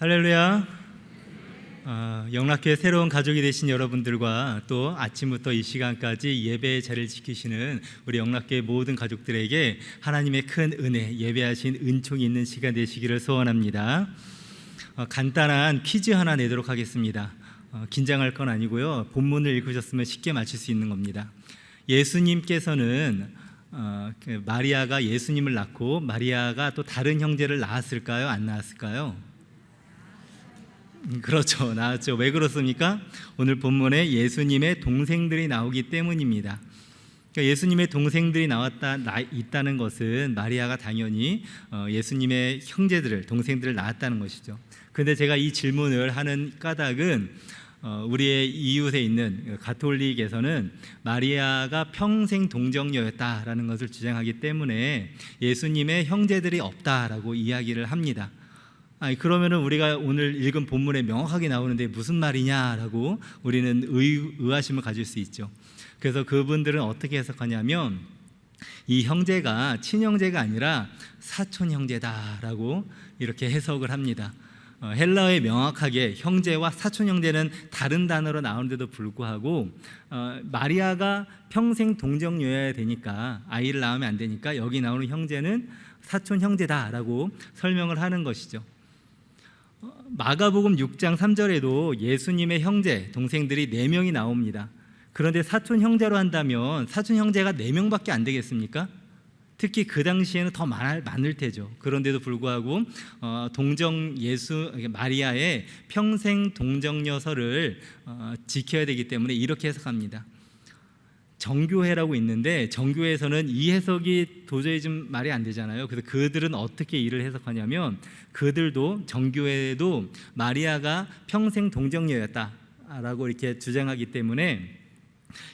할렐루야. 영락교회 새로운 가족이 되신 여러분들과 또 아침부터 이 시간까지 예배의 자리를 지키시는 우리 영락교회 모든 가족들에게 하나님의 큰 은혜, 예배하신 은총이 있는 시간 되시기를 소원합니다. 간단한 퀴즈 하나 내도록 하겠습니다. 긴장할 건 아니고요, 본문을 읽으셨으면 쉽게 맞출 수 있는 겁니다. 예수님께서는 마리아가 예수님을 낳고 마리아가 또 다른 형제를 낳았을까요? 안 낳았을까요? 그렇죠, 나왔죠. 왜 그렇습니까? 오늘 본문에 예수님의 동생들이 나오기 때문입니다. 그러니까 예수님의 동생들이 있다는 것은 마리아가 당연히 예수님의 형제들을, 동생들을 낳았다는 것이죠. 그런데 제가 이 질문을 하는 까닭은 우리의 이웃에 있는 가톨릭에서는 마리아가 평생 동정녀였다라는 것을 주장하기 때문에 예수님의 형제들이 없다라고 이야기를 합니다. 그러면은 우리가 오늘 읽은 본문에 명확하게 나오는데 무슨 말이냐라고 우리는 의아심을 가질 수 있죠. 그래서 그분들은 어떻게 해석하냐면 이 형제가 친형제가 아니라 사촌 형제다라고 이렇게 해석을 합니다. 헬라어에 명확하게 형제와 사촌 형제는 다른 단어로 나오는데도 불구하고 마리아가 평생 동정녀여야 되니까, 아이를 낳으면 안 되니까 여기 나오는 형제는 사촌 형제다라고 설명을 하는 것이죠. 마가복음 6장 3절에도 예수님의 형제, 동생들이 4명이 나옵니다. 그런데 사촌 형제로 한다면 사촌 형제가 4명밖에 안 되겠습니까? 특히 그 당시에는 더 많을 테죠. 그런데도 불구하고 마리아의 평생 동정녀설을 지켜야 되기 때문에 이렇게 해석합니다. 정교회라고 있는데 정교회에서는 이 해석이 도저히 좀 말이 안 되잖아요. 그래서 그들은 어떻게 이를 해석하냐면, 그들도 정교회도 마리아가 평생 동정녀였다라고 이렇게 주장하기 때문에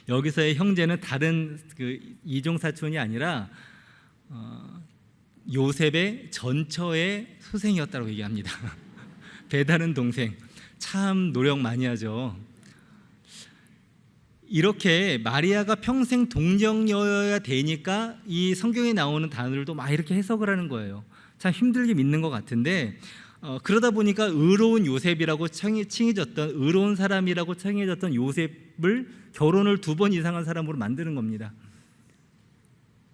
여기서의 형제는 다른 이종 사촌이 아니라 요셉의 전처의 수생이었다고 얘기합니다. 배다른 동생, 참 노력 많이 하죠. 이렇게 마리아가 평생 동정녀여야 되니까 이 성경에 나오는 단어들도 막 이렇게 해석을 하는 거예요. 참 힘들게 믿는 것 같은데 그러다 보니까 의로운 요셉이라고 칭해졌던, 의로운 사람이라고 칭해졌던 요셉을 결혼을 2번 이상한 사람으로 만드는 겁니다.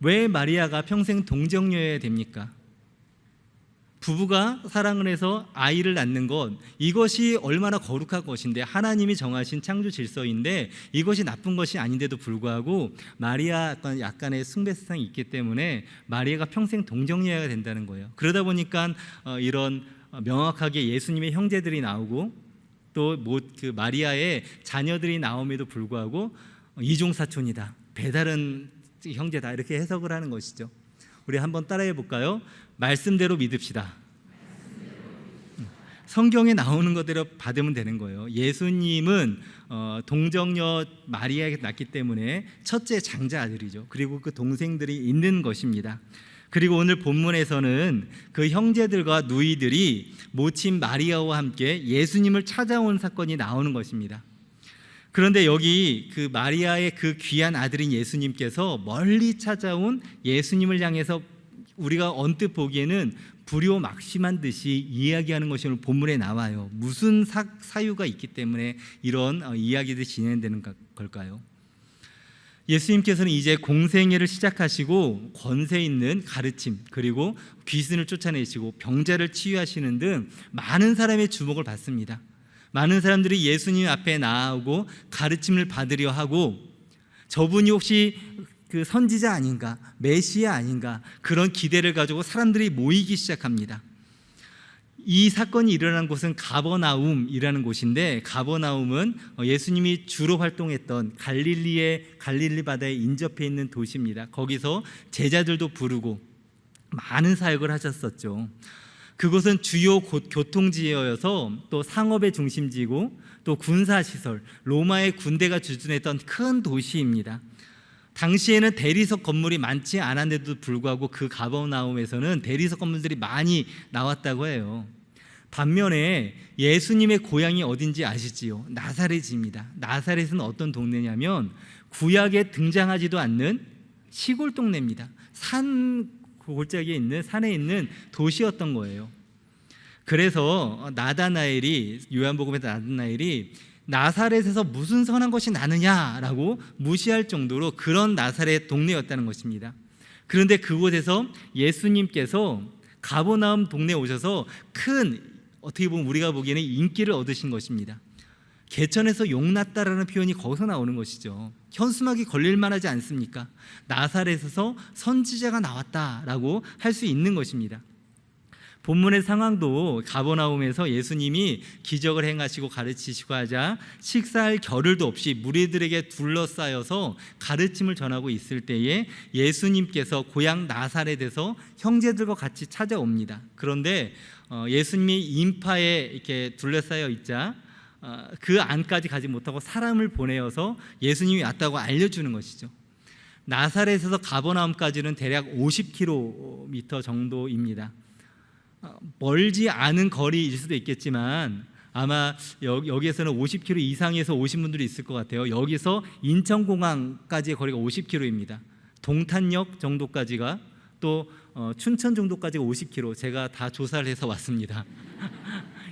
왜 마리아가 평생 동정녀여야 됩니까? 부부가 사랑을 해서 아이를 낳는 것, 이것이 얼마나 거룩한 것인데, 하나님이 정하신 창조 질서인데 이것이 나쁜 것이 아닌데도 불구하고 마리아 약간의 숭배성이 있기 때문에 마리아가 평생 동정녀여야 된다는 거예요. 그러다 보니까 이런 명확하게 예수님의 형제들이 나오고 또 그 마리아의 자녀들이 나옴에도 불구하고 이종사촌이다, 배다른 형제다, 이렇게 해석을 하는 것이죠. 우리 한번 따라해 볼까요? 말씀대로 믿읍시다. 성경에 나오는 것대로 받으면 되는 거예요. 예수님은 동정녀 마리아에게 낳기 때문에 첫째 장자 아들이죠. 그리고 그 동생들이 있는 것입니다. 그리고 오늘 본문에서는 그 형제들과 누이들이 모친 마리아와 함께 예수님을 찾아온 사건이 나오는 것입니다. 그런데 여기 그 마리아의 그 귀한 아들인 예수님께서 멀리 찾아온 예수님을 향해서 우리가 언뜻 보기에는 불효막심한 듯이 이야기하는 것이 오늘 본문에 나와요. 무슨 사유가 있기 때문에 이런 이야기들이 진행되는 걸까요? 예수님께서는 이제 공생애를 시작하시고 권세 있는 가르침, 그리고 귀신을 쫓아내시고 병자를 치유하시는 등 많은 사람의 주목을 받습니다. 많은 사람들이 예수님 앞에 나아오고 가르침을 받으려 하고, 저분이 혹시 그 선지자 아닌가, 메시아 아닌가, 그런 기대를 가지고 사람들이 모이기 시작합니다. 이 사건이 일어난 곳은 가버나움이라는 곳인데, 가버나움은 예수님이 주로 활동했던 갈릴리 바다에 인접해 있는 도시입니다. 거기서 제자들도 부르고 많은 사역을 하셨었죠. 그곳은 주요 교통지여서 또 상업의 중심지고 또 군사시설, 로마의 군대가 주둔했던 큰 도시입니다. 당시에는 대리석 건물이 많지 않았는데도 불구하고 그 가버나움에서는 대리석 건물들이 많이 나왔다고 해요. 반면에 예수님의 고향이 어딘지 아시지요? 나사렛입니다. 나사렛은 어떤 동네냐면 구약에 등장하지도 않는 시골 동네입니다. 산 골짜기에 있는, 산에 있는 도시였던 거예요. 그래서 나다나엘이, 요한복음의 나다나엘이 나사렛에서 무슨 선한 것이 나느냐라고 무시할 정도로 그런 나사렛 동네였다는 것입니다. 그런데 그곳에서 예수님께서 가버나움 동네에 오셔서 큰, 어떻게 보면 우리가 보기에는 인기를 얻으신 것입니다. 개천에서 용났다라는 표현이 거기서 나오는 것이죠. 현수막이 걸릴 만하지 않습니까? 나사렛에서 선지자가 나왔다라고 할 수 있는 것입니다. 본문의 상황도 가버나움에서 예수님이 기적을 행하시고 가르치시고 하자 식사할 겨를도 없이 무리들에게 둘러싸여서 가르침을 전하고 있을 때에 예수님께서 고향 나사렛에서 형제들과 같이 찾아옵니다. 그런데 예수님이 인파에 이렇게 둘러싸여 있자 그 안까지 가지 못하고 사람을 보내어서 예수님이 왔다고 알려주는 것이죠. 나사렛에서 가버나움까지는 대략 50km 정도입니다. 멀지 않은 거리일 수도 있겠지만 아마 여기에서는 50km 이상에서 오신 분들이 있을 것 같아요. 여기서 인천공항까지의 거리가 50km입니다. 동탄역 정도까지가, 또 춘천 정도까지가 50km. 제가 다 조사를 해서 왔습니다.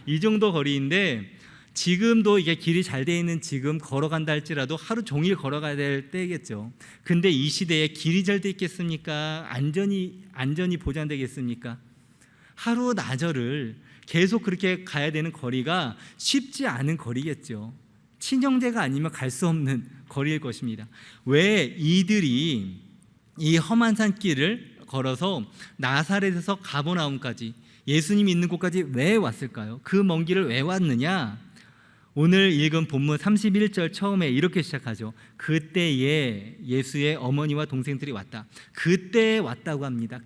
이 정도 거리인데 지금도 이게 길이 잘 돼 있는 지금 걸어간다 할지라도 하루 종일 걸어가야 될 때겠죠. 근데 이 시대에 길이 잘 돼 있겠습니까? 안전이 보장되겠습니까? 하루 나절을 계속 그렇게 가야 되는 거리가 쉽지 않은 거리겠죠. 친형제가 아니면 갈 수 없는 거리일 것입니다. 왜 이들이 이 험한 산길을 걸어서 나사렛에서 가버나움까지, 예수님이 있는 곳까지 왜 왔을까요? 그 먼 길을 왜 왔느냐? 오늘 읽은 본문 31절 처음에 이렇게 시작하죠. 그때에 예수의 어머니와 동생들이 왔다. 그때에 왔다고 합니다.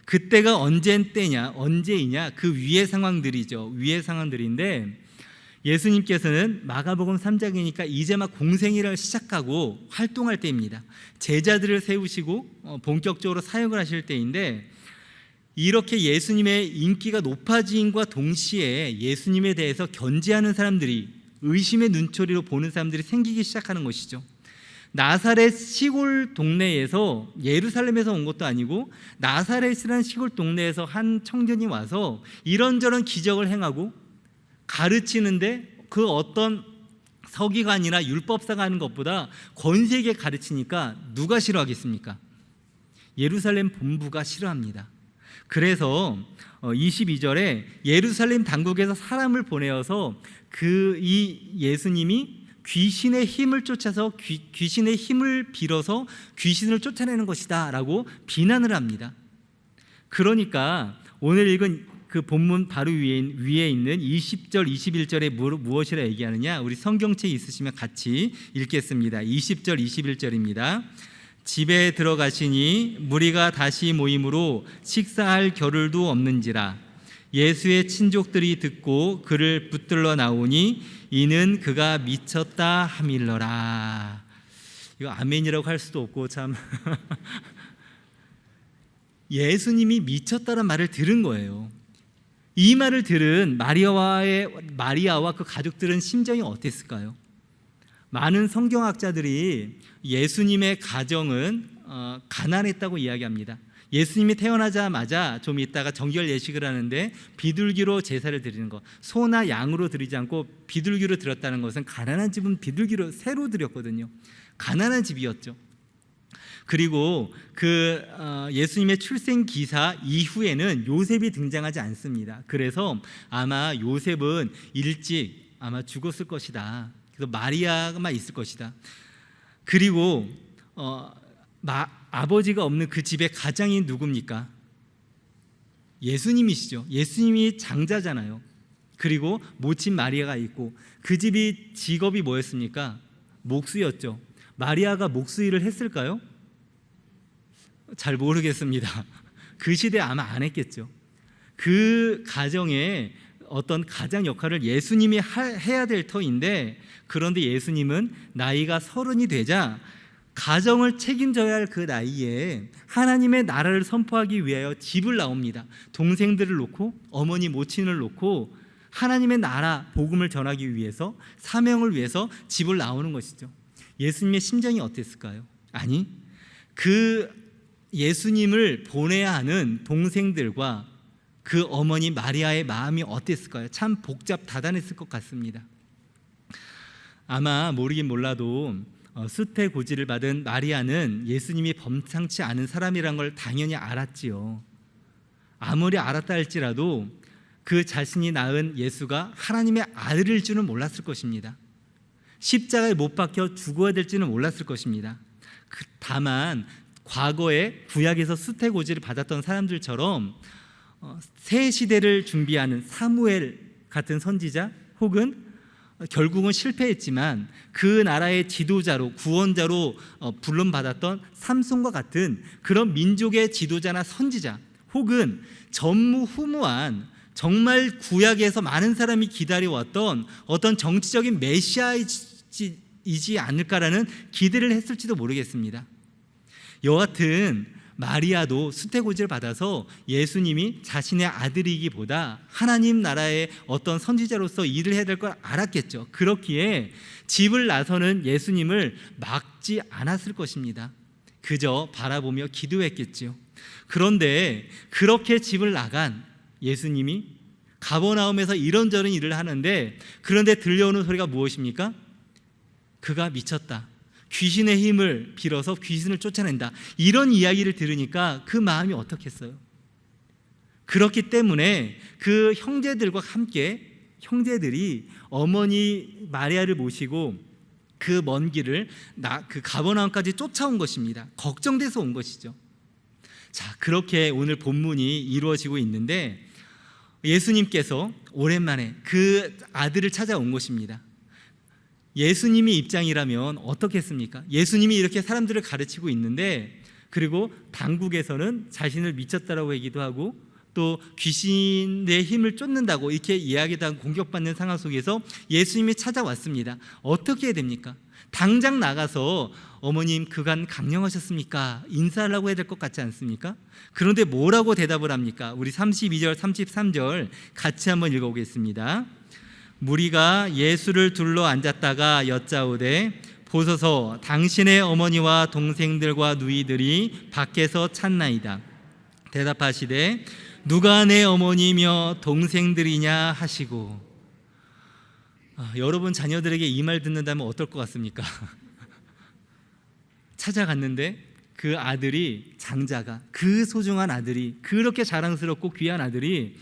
그때가 언제이냐? 그 위의 상황들이죠. 위의 상황들인데 예수님께서는 마가복음 3장이니까 이제 막 공생애를 시작하고 활동할 때입니다. 제자들을 세우시고 본격적으로 사역을 하실 때인데, 이렇게 예수님의 인기가 높아짐과 동시에 예수님에 대해서 견지하는 사람들이, 의심의 눈초리로 보는 사람들이 생기기 시작하는 것이죠. 나사렛 시골 동네에서, 예루살렘에서 온 것도 아니고 나사렛이라는 시골 동네에서 한 청년이 와서 이런저런 기적을 행하고 가르치는데, 그 어떤 서기관이나 율법사가 하는 것보다 권세 있게 가르치니까 누가 싫어하겠습니까? 예루살렘 본부가 싫어합니다. 그래서 22절에 예루살렘 당국에서 사람을 보내어서 이 예수님이 귀신의 힘을 쫓아서 귀신의 힘을 빌어서 귀신을 쫓아내는 것이다 라고 비난을 합니다. 그러니까 오늘 읽은 그 본문 바로 위에 있는 20절 21절에 무엇이라 얘기하느냐, 우리 성경책 있으시면 같이 읽겠습니다. 20절 21절입니다. 집에 들어가시니 무리가 다시 모임으로 식사할 겨를도 없는지라. 예수의 친족들이 듣고 그를 붙들러 나오니 이는 그가 미쳤다 하밀러라. 이거 아멘이라고 할 수도 없고 참 예수님이 미쳤다는 말을 들은 거예요. 이 말을 들은 마리아와 그 가족들은 심정이 어땠을까요? 많은 성경학자들이 예수님의 가정은 가난했다고 이야기합니다. 예수님이 태어나자마자 좀 있다가 정결 예식을 하는데 비둘기로 제사를 드리는 것, 소나 양으로 드리지 않고 비둘기로 드렸다는 것은, 가난한 집은 비둘기로 새로 드렸거든요. 가난한 집이었죠. 그리고 예수님의 출생 기사 이후에는 요셉이 등장하지 않습니다. 그래서 아마 요셉은 일찍 아마 죽었을 것이다. 그래서 마리아만 있을 것이다. 그리고 아버지가 없는 그 집의 가장이 누굽니까? 예수님이시죠. 예수님이 장자잖아요. 그리고 모친 마리아가 있고, 그 집이 직업이 뭐였습니까? 목수였죠. 마리아가 목수 일을 했을까요? 잘 모르겠습니다. 그 시대에 아마 안 했겠죠. 그 가정의 어떤 가장 역할을 예수님이 해야 될 터인데, 그런데 예수님은 나이가 30이 되자 가정을 책임져야 할 그 나이에 하나님의 나라를 선포하기 위하여 집을 나옵니다. 동생들을 놓고, 어머니 모친을 놓고 하나님의 나라 복음을 전하기 위해서, 사명을 위해서 집을 나오는 것이죠. 예수님의 심정이 어땠을까요? 아니, 그 예수님을 보내야 하는 동생들과 그 어머니 마리아의 마음이 어땠을까요? 참 복잡다단했을 것 같습니다. 아마 모르긴 몰라도 수태고지를 받은 마리아는 예수님이 범상치 않은 사람이란 걸 당연히 알았지요. 아무리 알았다 할지라도 그 자신이 낳은 예수가 하나님의 아들일 줄은 몰랐을 것입니다. 십자가에 못 박혀 죽어야 될지는 몰랐을 것입니다. 다만 과거에 구약에서 수태고지를 받았던 사람들처럼 새 시대를 준비하는 사무엘 같은 선지자, 혹은 결국은 실패했지만 그 나라의 지도자로, 구원자로 불론받았던 삼손과 같은 그런 민족의 지도자나 선지자, 혹은 전무후무한 정말 구약에서 많은 사람이 기다려왔던 어떤 정치적인 메시아이지 않을까라는 기대를 했을지도 모르겠습니다. 여하튼 마리아도 수태고지를 받아서 예수님이 자신의 아들이기보다 하나님 나라의 어떤 선지자로서 일을 해야 될 걸 알았겠죠. 그렇기에 집을 나서는 예수님을 막지 않았을 것입니다. 그저 바라보며 기도했겠죠. 그런데 그렇게 집을 나간 예수님이 가버나움에서 이런저런 일을 하는데, 그런데 들려오는 소리가 무엇입니까? 그가 미쳤다, 귀신의 힘을 빌어서 귀신을 쫓아낸다, 이런 이야기를 들으니까 그 마음이 어떻겠어요? 그렇기 때문에 그 형제들과 함께 형제들이 어머니 마리아를 모시고 그 먼 길을 그 가버나움까지 쫓아온 것입니다. 걱정돼서 온 것이죠. 자, 그렇게 오늘 본문이 이루어지고 있는데 예수님께서 오랜만에 그 아들을 찾아온 것입니다. 예수님의 입장이라면 어떻겠습니까? 예수님이 이렇게 사람들을 가르치고 있는데, 그리고 당국에서는 자신을 미쳤다라고 얘기도 하고 또 귀신의 힘을 쫓는다고 이렇게 이야기하고 공격받는 상황 속에서 예수님이 찾아왔습니다. 어떻게 해야 됩니까? 당장 나가서 어머님 그간 강령하셨습니까? 인사하려고 해야 될 것 같지 않습니까? 그런데 뭐라고 대답을 합니까? 우리 32절 33절 같이 한번 읽어보겠습니다. 무리가 예수를 둘러 앉았다가 여짜오되 보소서 당신의 어머니와 동생들과 누이들이 밖에서 찾나이다. 대답하시되 누가 내 어머니며 동생들이냐 하시고. 여러분 자녀들에게 이 말 듣는다면 어떨 것 같습니까? 찾아갔는데 그 아들이, 장자가, 그 소중한 아들이, 그렇게 자랑스럽고 귀한 아들이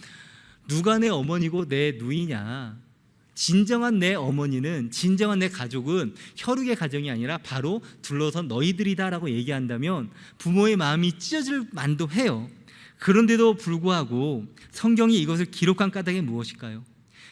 누가 내 어머니고 내 누이냐, 진정한 내 어머니는, 진정한 내 가족은 혈육의 가정이 아니라 바로 둘러선 너희들이다라고 얘기한다면 부모의 마음이 찢어질 만도 해요. 그런데도 불구하고 성경이 이것을 기록한 까닭이 무엇일까요?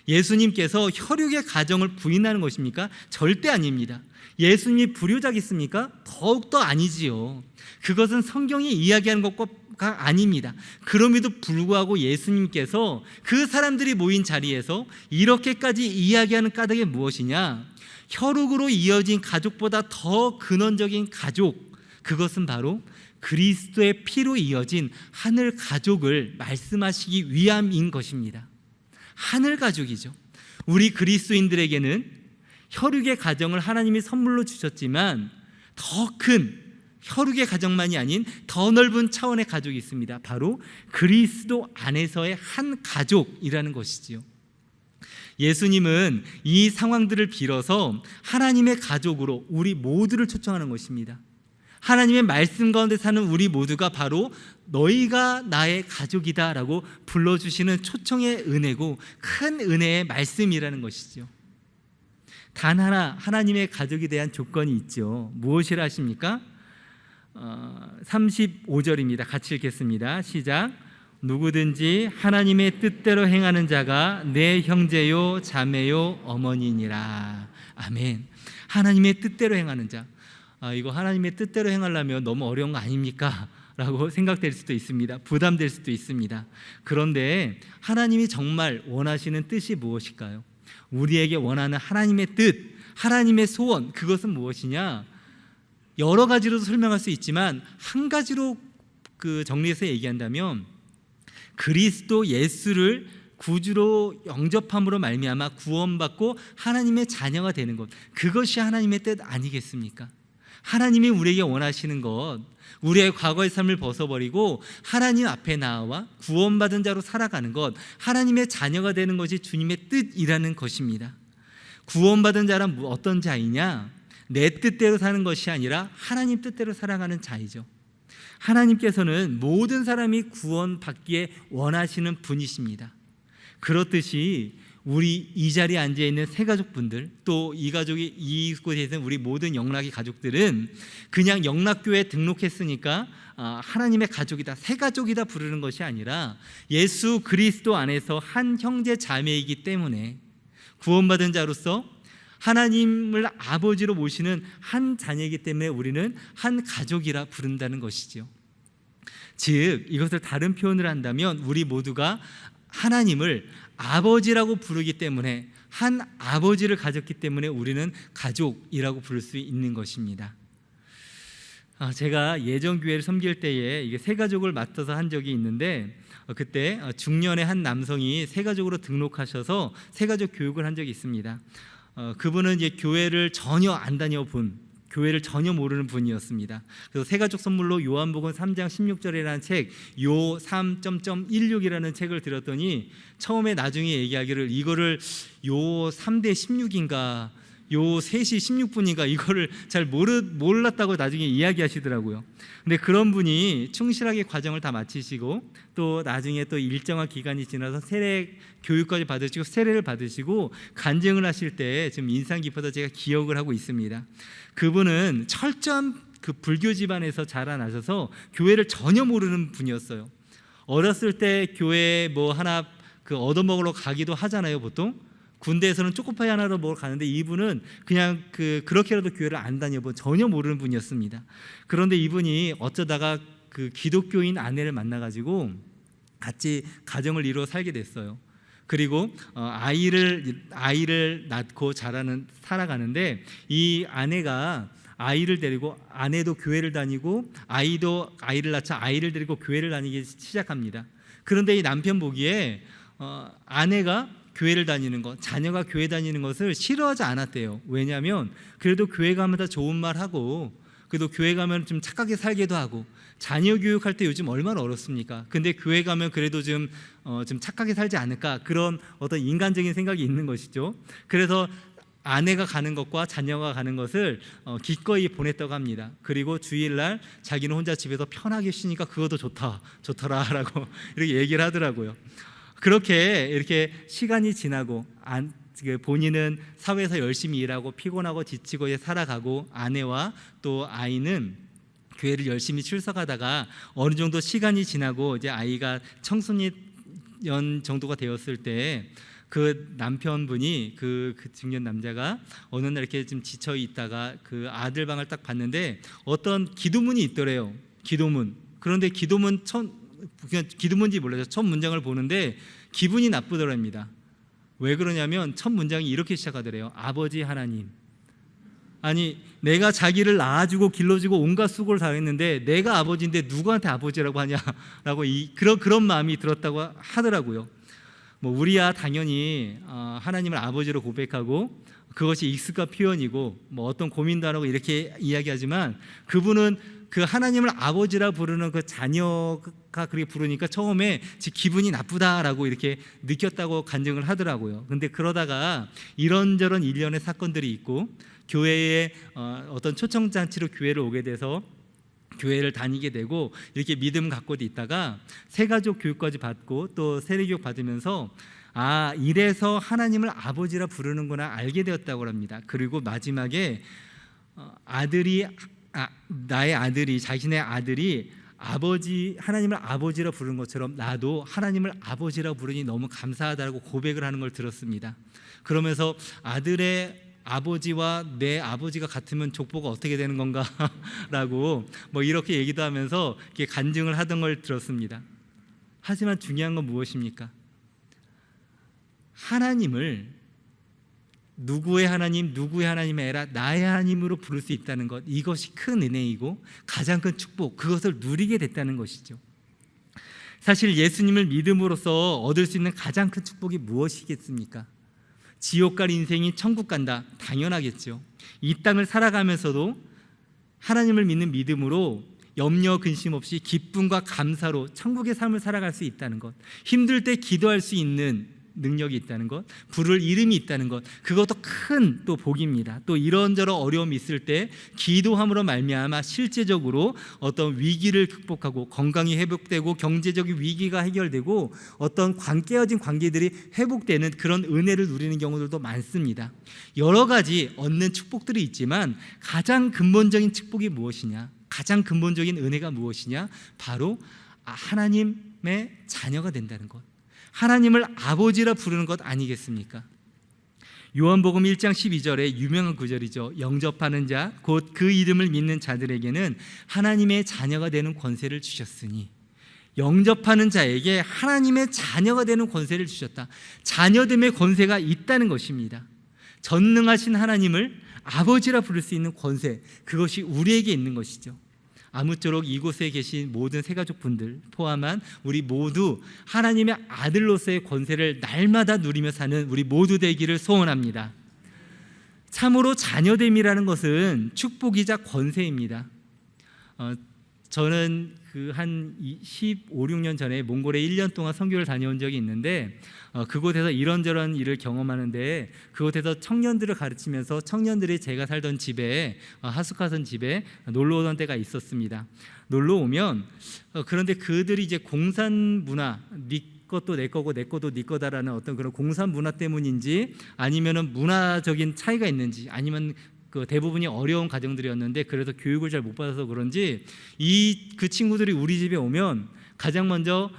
예수님께서 혈육의 가정을 부인하는 것입니까? 절대 아닙니다. 예수님이 불효자겠습니까? 더욱더 아니지요. 그것은 성경이 이야기하는 것과 아닙니다. 그럼에도 불구하고 예수님께서 그 사람들이 모인 자리에서 이렇게까지 이야기하는 까닭이 무엇이냐? 혈육으로 이어진 가족보다 더 근원적인 가족, 그것은 바로 그리스도의 피로 이어진 하늘 가족을 말씀하시기 위함인 것입니다. 하늘 가족이죠. 우리 그리스도인들에게는 혈육의 가정을 하나님이 선물로 주셨지만 더 큰 혈육의 가정만이 아닌 더 넓은 차원의 가족이 있습니다. 바로 그리스도 안에서의 한 가족이라는 것이지요. 예수님은 이 상황들을 빌어서 하나님의 가족으로 우리 모두를 초청하는 것입니다. 하나님의 말씀 가운데 사는 우리 모두가 바로 너희가 나의 가족이다 라고 불러주시는 초청의 은혜고 큰 은혜의 말씀이라는 것이죠. 단 하나 하나님의 가족에 대한 조건이 있죠. 무엇이라 하십니까? 35절입니다. 같이 읽겠습니다. 시작. 누구든지 하나님의 뜻대로 행하는 자가 내 형제요 자매요 어머니니라. 아멘. 하나님의 뜻대로 행하는 자. 이거 하나님의 뜻대로 행하려면 너무 어려운 거 아닙니까? 라고 생각될 수도 있습니다. 부담될 수도 있습니다. 그런데 하나님이 정말 원하시는 뜻이 무엇일까요? 우리에게 원하는 하나님의 뜻, 하나님의 소원, 그것은 무엇이냐? 여러 가지로 설명할 수 있지만 한 가지로 정리해서 얘기한다면 그리스도 예수를 구주로 영접함으로 말미암아 구원받고 하나님의 자녀가 되는 것, 그것이 하나님의 뜻 아니겠습니까? 하나님이 우리에게 원하시는 것, 우리의 과거의 삶을 벗어버리고 하나님 앞에 나와 구원받은 자로 살아가는 것, 하나님의 자녀가 되는 것이 주님의 뜻이라는 것입니다. 구원받은 자란 어떤 자이냐? 내 뜻대로 사는 것이 아니라 하나님 뜻대로 살아가는 자이죠. 하나님께서는 모든 사람이 구원받기에 원하시는 분이십니다. 그렇듯이 우리 이 자리에 앉아있는 세 가족분들, 또 이 가족이 이곳에 있는 우리 모든 영락의 가족들은 그냥 영락교회에 등록했으니까 하나님의 가족이다, 새 가족이다 부르는 것이 아니라 예수 그리스도 안에서 한 형제 자매이기 때문에 구원받은 자로서 하나님을 아버지로 모시는 한 자녀이기 때문에 우리는 한 가족이라 부른다는 것이죠. 즉 이것을 다른 표현을 한다면 우리 모두가 하나님을 아버지라고 부르기 때문에, 한 아버지를 가졌기 때문에 우리는 가족이라고 부를 수 있는 것입니다. 제가 예전 교회를 섬길 때에 이게 새 가족을 맡아서 한 적이 있는데, 그때 중년의 한 남성이 새 가족으로 등록하셔서 새 가족 교육을 한 적이 있습니다. 그분은 이제 교회를 전혀 안 다녀본, 교회를 전혀 모르는 분이었습니다. 그래서 새가족 선물로 요한복음 3장 16절이라는 책, 요 3.16이라는 책을 들었더니 처음에 나중에 얘기하기를 이거를 요 3대 16인가 요 3시 16분인가 이거를 잘 몰랐다고 나중에 이야기하시더라고요. 근데 그런 분이 충실하게 과정을 다 마치시고 또 나중에 또 일정한 기간이 지나서 세례 교육까지 받으시고 세례를 받으시고 간증을 하실 때 지금 인상 깊어서 제가 기억을 하고 있습니다. 그분은 철저한 그 불교 집안에서 자라나셔서 교회를 전혀 모르는 분이었어요. 어렸을 때 교회 뭐 하나 그 얻어먹으러 가기도 하잖아요. 보통 군대에서는 초코파이 하나로 먹으러 가는데 이분은 그냥 그렇게라도 교회를 안 다녀본 전혀 모르는 분이었습니다. 그런데 이분이 어쩌다가 그 기독교인 아내를 만나가지고 같이 가정을 이루어 살게 됐어요. 그리고 아이를 낳고 살아가는데 이 아내가 아이를 데리고, 아내도 교회를 다니고 아이도 아이를 낳자 아이를 데리고 교회를 다니기 시작합니다. 그런데 이 남편 보기에 아내가 교회를 다니는 것, 자녀가 교회 다니는 것을 싫어하지 않았대요. 왜냐하면 그래도 교회 가면 다 좋은 말 하고, 그래도 교회 가면 좀 착하게 살기도 하고, 자녀 교육할 때 요즘 얼마나 어렵습니까? 근데 교회 가면 그래도 좀 착하게 살지 않을까, 그런 어떤 인간적인 생각이 있는 것이죠. 그래서 아내가 가는 것과 자녀가 가는 것을 기꺼이 보냈다고 합니다. 그리고 주일날 자기는 혼자 집에서 편하게 쉬니까 그것도 좋더라라고 이렇게 얘기를 하더라고요. 그렇게 이렇게 시간이 지나고 본인은 사회에서 열심히 일하고 피곤하고 지치고 살아가고, 아내와 또 아이는 교회를 열심히 출석하다가 어느 정도 시간이 지나고 이제 아이가 청소년 정도가 되었을 때 그 남편분이 그 중년 남자가 어느 날 이렇게 좀 지쳐 있다가 그 아들 방을 딱 봤는데 어떤 기도문이 있더래요. 기도문. 그런데 그냥 기도문인지 몰라서 첫 문장을 보는데 기분이 나쁘더랍니다. 왜 그러냐면 첫 문장이 이렇게 시작하더래요. 아버지 하나님, 아니 내가 자기를 낳아주고 길러주고 온갖 수고를 다 했는데 내가 아버지인데 누구한테 아버지라고 하냐라고 그런 마음이 들었다고 하더라고요. 뭐 우리야 당연히 하나님을 아버지로 고백하고 그것이 익숙한 표현이고 뭐 어떤 고민도 안 하고 이렇게 이야기하지만, 그분은 그 하나님을 아버지라 부르는 그 자녀가 그렇게 부르니까 처음에 기분이 나쁘다라고 이렇게 느꼈다고 간증을 하더라고요. 근데 그러다가 이런저런 일련의 사건들이 있고 교회에 어떤 초청잔치로 교회를 오게 돼서 교회를 다니게 되고 이렇게 믿음 갖고도 있다가 새가족 교육까지 받고 또 세례교육 받으면서 이래서 하나님을 아버지라 부르는구나 알게 되었다고 합니다. 그리고 마지막에 나의 아들이, 자신의 아들이 하나님을 아버지라 부르는 것처럼 나도 하나님을 아버지라 부르니 너무 감사하다고 고백을 하는 걸 들었습니다. 그러면서 아들의 아버지와 내 아버지가 같으면 족보가 어떻게 되는 건가 라고 뭐 이렇게 얘기도 하면서 이렇게 간증을 하던 걸 들었습니다. 하지만 중요한 건 무엇입니까? 하나님을 누구의 하나님이 아니라 나의 하나님으로 부를 수 있다는 것, 이것이 큰 은혜이고 가장 큰 축복, 그것을 누리게 됐다는 것이죠. 사실 예수님을 믿음으로써 얻을 수 있는 가장 큰 축복이 무엇이겠습니까? 지옥 갈 인생이 천국 간다, 당연하겠죠. 이 땅을 살아가면서도 하나님을 믿는 믿음으로 염려 근심 없이 기쁨과 감사로 천국의 삶을 살아갈 수 있다는 것, 힘들 때 기도할 수 있는 능력이 있다는 것, 부를 이름이 있다는 것, 그것도 큰 또 복입니다. 또 이런저런 어려움이 있을 때 기도함으로 말미암아 실제적으로 어떤 위기를 극복하고 건강이 회복되고 경제적인 위기가 해결되고 어떤 깨어진 관계들이 회복되는 그런 은혜를 누리는 경우들도 많습니다. 여러 가지 얻는 축복들이 있지만 가장 근본적인 축복이 무엇이냐? 가장 근본적인 은혜가 무엇이냐? 바로 하나님의 자녀가 된다는 것, 하나님을 아버지라 부르는 것 아니겠습니까? 요한복음 1장 12절에 유명한 구절이죠. 영접하는 자 곧 그 이름을 믿는 자들에게는 하나님의 자녀가 되는 권세를 주셨으니, 영접하는 자에게 하나님의 자녀가 되는 권세를 주셨다. 자녀됨의 권세가 있다는 것입니다. 전능하신 하나님을 아버지라 부를 수 있는 권세, 그것이 우리에게 있는 것이죠. 아무쪼록 이곳에 계신 모든 새가족분들 포함한 우리 모두 하나님의 아들로서의 권세를 날마다 누리며 사는 우리 모두 되기를 소원합니다. 참으로 자녀됨이라는 것은 축복이자 권세입니다. 저는 한 15, 16년 전에 몽골에 1년 동안 선교를 다녀온 적이 있는데 그곳에서 이런저런 일을 경험하는데, 그곳에서 청년들을 가르치면서 청년들이 제가 살던 집에, 하숙하던 집에 놀러 오던 때가 있었습니다. 놀러 오면 그런데 그들이 이제 공산 문화, 네 것도 내 거고 내 것도 네 거다라는 어떤 그런 공산 문화 때문인지, 아니면은 문화적인 차이가 있는지, 아니면 그 대부분이 어려운 가정들이었는데 그래서 교육을 잘 못 받아서 그런지 그 친구들이 우리 집에 오면 가장 먼저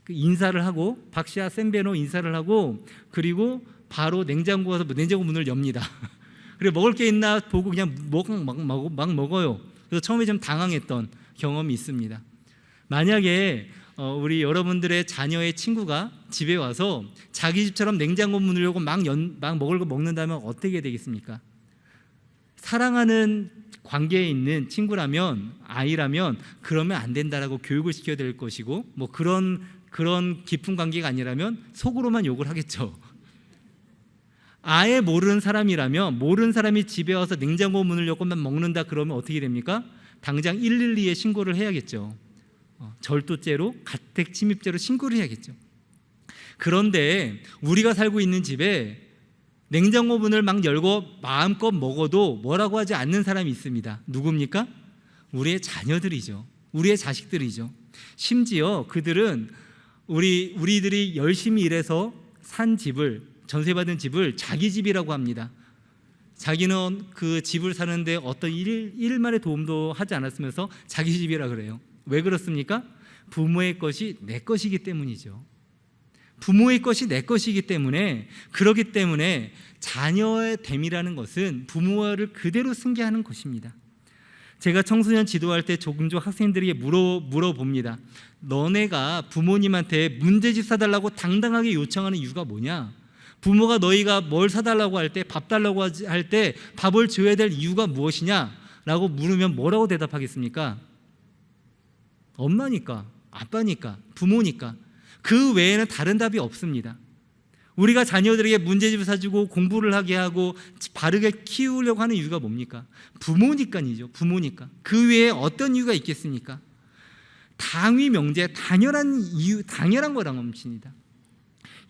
인사를 하고, 박시아 센베노 인사를 하고, 그리고 바로 냉장고 가서 냉장고 문을 엽니다. 그리고 먹을 게 있나 보고 그냥 막 먹어요. 그래서 처음에 좀 당황했던 경험이 있습니다. 만약에 우리 여러분들의 자녀의 친구가 집에 와서 자기 집처럼 냉장고 문을 열고 막 먹을 거 먹는다면 어떻게 되겠습니까? 사랑하는 관계에 있는 친구라면, 아이라면 그러면 안 된다라고 교육을 시켜야 될 것이고, 뭐 그런 깊은 관계가 아니라면 속으로만 욕을 하겠죠. 아예 모르는 사람이라면, 모르는 사람이 집에 와서 냉장고 문을 열고만 먹는다 그러면 어떻게 됩니까? 당장 112에 신고를 해야겠죠. 절도죄로, 가택 침입죄로 신고를 해야겠죠. 그런데 우리가 살고 있는 집에 냉장고 문을 막 열고 마음껏 먹어도 뭐라고 하지 않는 사람이 있습니다. 누굽니까? 우리의 자녀들이죠. 우리의 자식들이죠. 심지어 그들은 우리들이 열심히 일해서 산 집을, 전세받은 집을 자기 집이라고 합니다. 자기는 그 집을 사는데 어떤 일만의 도움도 하지 않았으면서 자기 집이라 그래요. 왜 그렇습니까? 부모의 것이 내 것이기 때문이죠. 부모의 것이 내 것이기 때문에, 그렇기 때문에 자녀의 됨이라는 것은 부모를 그대로 승계하는 것입니다. 제가 청소년 지도할 때 종종 학생들에게 물어봅니다. 너네가 부모님한테 문제집 사달라고 당당하게 요청하는 이유가 뭐냐? 부모가 너희가 뭘 사달라고 할 때, 밥 달라고 할 때 밥을 줘야 될 이유가 무엇이냐? 라고 물으면 뭐라고 대답하겠습니까? 엄마니까, 아빠니까, 부모니까. 그 외에는 다른 답이 없습니다. 우리가 자녀들에게 문제집을 사주고 공부를 하게 하고 바르게 키우려고 하는 이유가 뭡니까? 부모니까이죠. 부모니까. 그 외에 어떤 이유가 있겠습니까? 당위 명제, 당연한 거란 것입니다.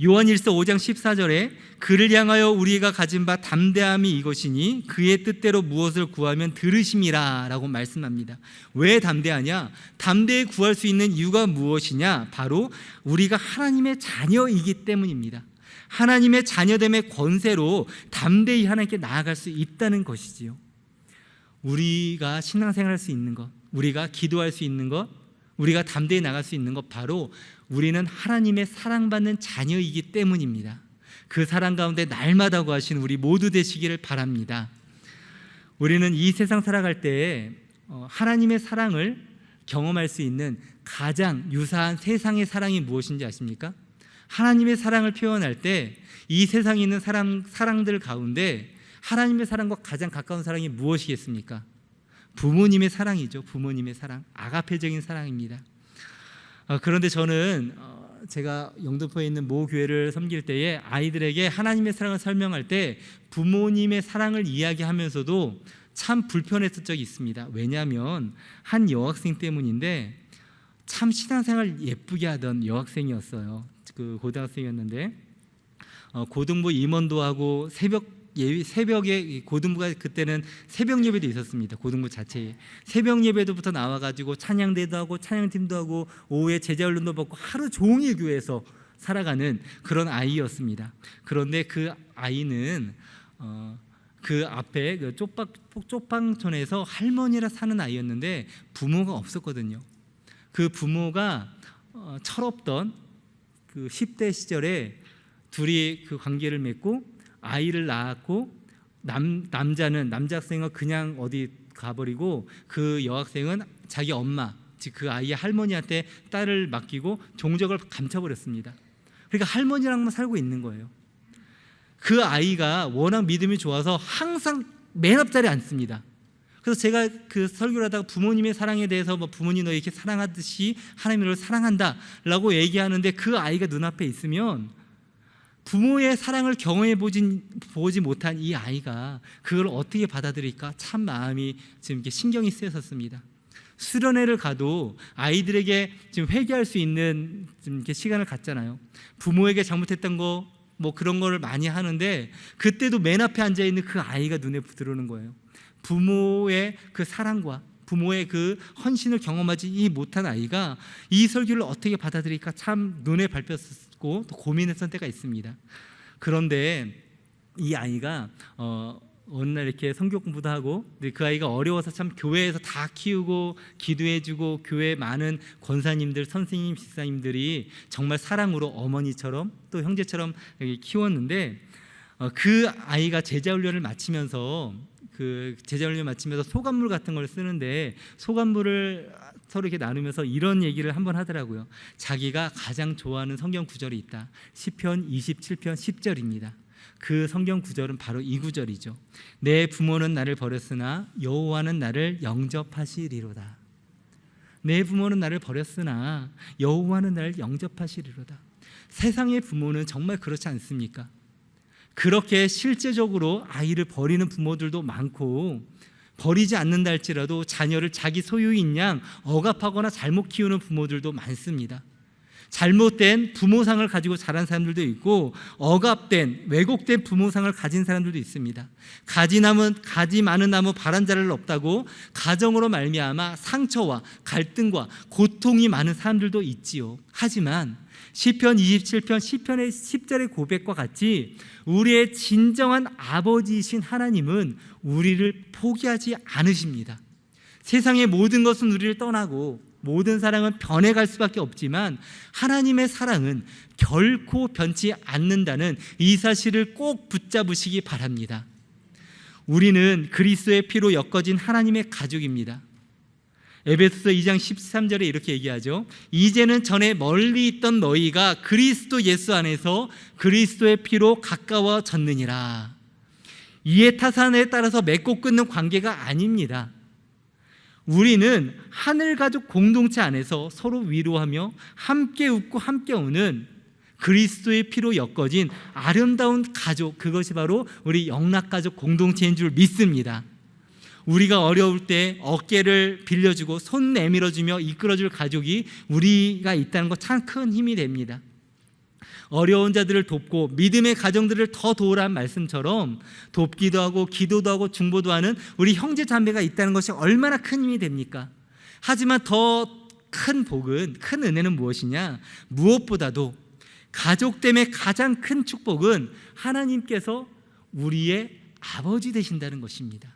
요한일서 5장 14절에 그를 향하여 우리가 가진 바 담대함이 이것이니 그의 뜻대로 무엇을 구하면 들으심이라 라고 말씀합니다. 왜 담대하냐? 담대히 구할 수 있는 이유가 무엇이냐? 바로 우리가 하나님의 자녀이기 때문입니다. 하나님의 자녀됨의 권세로 담대히 하나님께 나아갈 수 있다는 것이지요. 우리가 신앙생활할 수 있는 것, 우리가 기도할 수 있는 것, 우리가 담대히 나갈 수 있는 것, 바로 우리는 하나님의 사랑받는 자녀이기 때문입니다. 그 사랑 가운데 날마다 거하시는 우리 모두 되시기를 바랍니다. 우리는 이 세상 살아갈 때 하나님의 사랑을 경험할 수 있는 가장 유사한 세상의 사랑이 무엇인지 아십니까? 하나님의 사랑을 표현할 때 이 세상에 있는 사랑들 가운데 하나님의 사랑과 가장 가까운 사랑이 무엇이겠습니까? 부모님의 사랑이죠. 부모님의 사랑, 아가페적인 사랑입니다. 그런데 저는 제가 영등포에 있는 모 교회를 섬길 때에 아이들에게 하나님의 사랑을 설명할 때 부모님의 사랑을 이야기하면서도 참 불편했던 적이 있습니다. 왜냐하면 한 여학생 때문인데 참 신앙생활 예쁘게 하던 여학생이었어요. 그 고등학생이었는데 고등부 임원도 하고 새벽에 고등부가 그때는 새벽 예배도 있었습니다. 고등부 자체에 새벽 예배도부터 나와가지고 찬양대도 하고 찬양팀도 하고 오후에 제자훈련도 받고 하루 종일 교회에서 살아가는 그런 아이였습니다. 그런데 그 아이는 그 앞에 그 쪽방촌에서 할머니라 사는 아이였는데 부모가 없었거든요. 그 부모가 철없던 그 10대 시절에 둘이 그 관계를 맺고 아이를 낳았고 남자 학생은 그냥 어디 가버리고 그 여학생은 자기 엄마 즉 그 아이의 할머니한테 딸을 맡기고 종적을 감춰버렸습니다. 그러니까 할머니랑만 살고 있는 거예요. 그 아이가 워낙 믿음이 좋아서 항상 맨 앞자리에 앉습니다. 그래서 제가 그 설교를 하다가 부모님의 사랑에 대해서 부모님 너 이렇게 사랑하듯이 하나님이 너를 사랑한다 라고 얘기하는데 그 아이가 눈앞에 있으면 부모의 사랑을 경험해 보지 못한 이 아이가 그걸 어떻게 받아들일까 참 마음이 지금 이렇게 신경이 쓰였었습니다. 수련회를 가도 아이들에게 지금 회개할 수 있는 좀 이렇게 시간을 갖잖아요. 부모에게 잘못했던 거 그런 거를 많이 하는데 그때도 맨 앞에 앉아 있는 그 아이가 눈에 들어오는 거예요. 부모의 그 사랑과 부모의 그 헌신을 경험하지 못한 아이가 이 설교를 어떻게 받아들일까 참 눈에 밟혔고 또 고민했던 때가 있습니다. 그런데 이 아이가 어느 날 이렇게 성경 공부도 하고 그 아이가 어려워서 참 교회에서 다 키우고 기도해주고 교회 많은 권사님들 선생님 집사님들이 정말 사랑으로 어머니처럼 또 형제처럼 키웠는데 그 아이가 제자훈련을 마치면서 소감물 같은 걸 쓰는데 소감물을 서로 이렇게 나누면서 이런 얘기를 한번 하더라고요. 자기가 가장 좋아하는 성경 구절이 있다. 시편 27편 10절입니다. 그 성경 구절은 바로 이 구절이죠. 내 부모는 나를 버렸으나 여호와는 나를 영접하시리로다. 내 부모는 나를 버렸으나 여호와는 나를 영접하시리로다. 세상의 부모는 정말 그렇지 않습니까? 그렇게 실제적으로 아이를 버리는 부모들도 많고 버리지 않는다 할지라도 자녀를 자기 소유인 양 억압하거나 잘못 키우는 부모들도 많습니다. 잘못된 부모상을 가지고 자란 사람들도 있고 억압된 왜곡된 부모상을 가진 사람들도 있습니다. 가지 많은 나무 바란 자를 없다고 가정으로 말미암아 상처와 갈등과 고통이 많은 사람들도 있지요. 하지만 시편 27편 시편의 10절의 고백과 같이 우리의 진정한 아버지이신 하나님은 우리를 포기하지 않으십니다. 세상의 모든 것은 우리를 떠나고 모든 사랑은 변해갈 수밖에 없지만 하나님의 사랑은 결코 변치 않는다는 이 사실을 꼭 붙잡으시기 바랍니다. 우리는 그리스도의 피로 엮어진 하나님의 가족입니다. 에베소서 2장 13절에 이렇게 얘기하죠. 이제는 전에 멀리 있던 너희가 그리스도 예수 안에서 그리스도의 피로 가까워졌느니라. 이해 타산에 따라서 맺고 끊는 관계가 아닙니다. 우리는 하늘가족 공동체 안에서 서로 위로하며 함께 웃고 함께 우는 그리스도의 피로 엮어진 아름다운 가족, 그것이 바로 우리 영락가족 공동체인 줄 믿습니다. 우리가 어려울 때 어깨를 빌려주고 손 내밀어주며 이끌어줄 가족이 우리가 있다는 것 참 큰 힘이 됩니다. 어려운 자들을 돕고 믿음의 가정들을 더 도우라는 말씀처럼 돕기도 하고 기도도 하고 중보도 하는 우리 형제 자매가 있다는 것이 얼마나 큰 힘이 됩니까? 하지만 더 큰 복은, 큰 은혜는 무엇이냐? 무엇보다도 가족 때문에 가장 큰 축복은 하나님께서 우리의 아버지 되신다는 것입니다.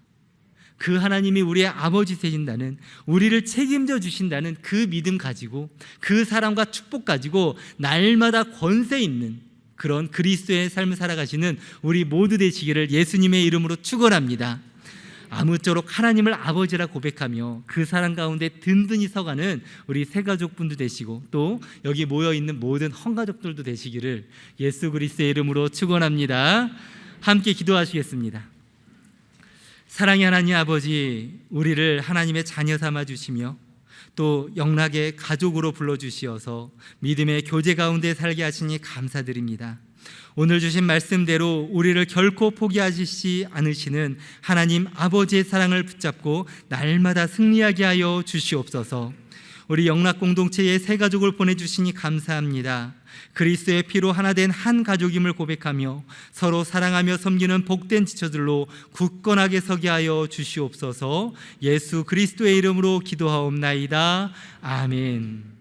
그 하나님이 우리의 아버지 되신다는, 우리를 책임져 주신다는 그 믿음 가지고 그 사랑과 축복 가지고 날마다 권세 있는 그런 그리스도의 삶을 살아가시는 우리 모두 되시기를 예수님의 이름으로 축원합니다. 아무쪼록 하나님을 아버지라 고백하며 그 사랑 가운데 든든히 서가는 우리 새가족분도 되시고 또 여기 모여있는 모든 헌가족들도 되시기를 예수 그리스도의 이름으로 축원합니다. 함께 기도하시겠습니다. 사랑의 하나님 아버지, 우리를 하나님의 자녀 삼아 주시며 또 영락의 가족으로 불러주시어서 믿음의 교제 가운데 살게 하시니 감사드립니다. 오늘 주신 말씀대로 우리를 결코 포기하시지 않으시는 하나님 아버지의 사랑을 붙잡고 날마다 승리하게 하여 주시옵소서. 우리 영락 공동체에 새 가족을 보내주시니 감사합니다. 그리스도의 피로 하나 된 한 가족임을 고백하며 서로 사랑하며 섬기는 복된 지체들로 굳건하게 서게 하여 주시옵소서. 예수 그리스도의 이름으로 기도하옵나이다. 아멘.